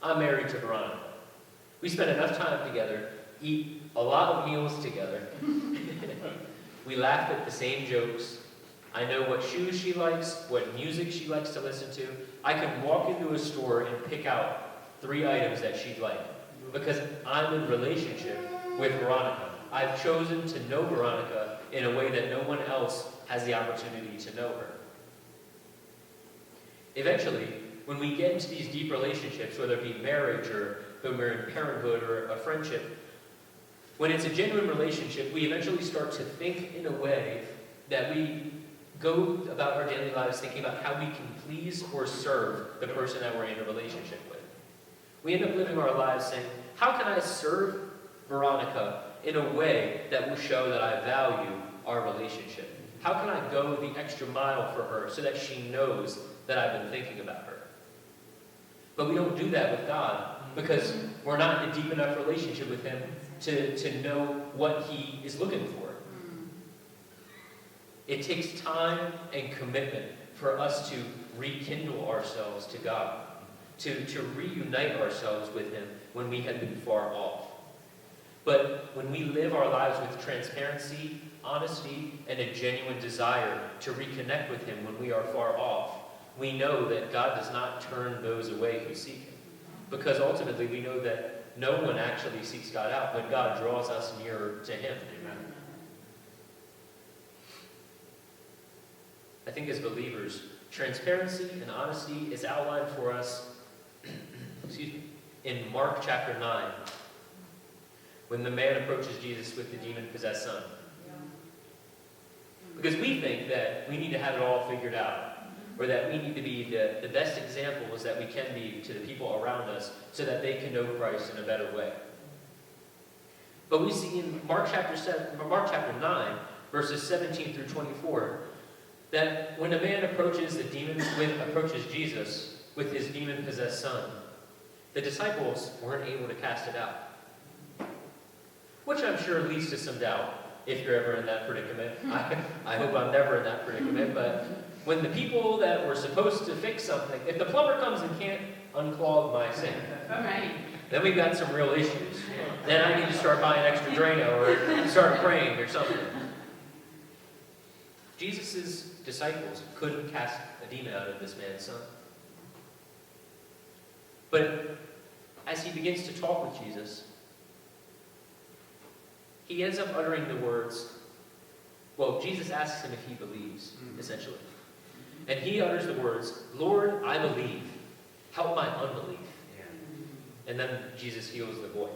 I'm married to Veronica. We spend enough time together, eat a lot of meals together. We laugh at the same jokes. I know what shoes she likes, what music she likes to listen to. I can walk into a store and pick out 3 items that she'd like because I'm in relationship with Veronica. I've chosen to know Veronica in a way that no one else has the opportunity to know her. Eventually, when we get into these deep relationships, whether it be marriage or when we're in parenthood or a friendship, when it's a genuine relationship, we eventually start to think in a way that we go about our daily lives thinking about how we can please or serve the person that we're in a relationship with. We end up living our lives saying, how can I serve Veronica in a way that will show that I value our relationship? How can I go the extra mile for her so that she knows that I've been thinking about her? But we don't do that with God because we're not in a deep enough relationship with Him to know what He is looking for. It takes time and commitment for us to rekindle ourselves to God, to reunite ourselves with Him when we have been far off. But when we live our lives with transparency, honesty, and a genuine desire to reconnect with Him when we are far off, we know that God does not turn those away who seek Him. Because ultimately we know that no one actually seeks God out, but God draws us nearer to Him. Amen. I think as believers, transparency and honesty is outlined for us in Mark chapter 9, when the man approaches Jesus with the demon-possessed son. Because we think that we need to have it all figured out, or that we need to be the best examples that we can be to the people around us so that they can know Christ in a better way. But we see in Mark chapter 9, verses 17 through 24, that when a man approaches Jesus with his demon-possessed son, the disciples weren't able to cast it out. Which I'm sure leads to some doubt if you're ever in that predicament. I hope I'm never in that predicament, but when the people that were supposed to fix something, if the plumber comes and can't unclog my sink, then we've got some real issues. Then I need to start buying extra Drano or start praying or something. Jesus' disciples couldn't cast a demon out of this man's son. But as he begins to talk with Jesus, he ends up uttering the words, well, Jesus asks him if he believes, essentially. And he utters the words, Lord, I believe. Help my unbelief. And then Jesus heals the boy.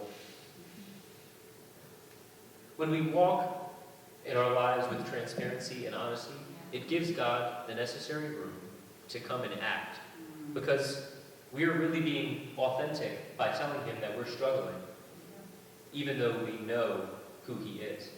When we walk in our lives with transparency and honesty, it gives God the necessary room to come and act. Because we are really being authentic by telling him that we're struggling, even though we know who he is.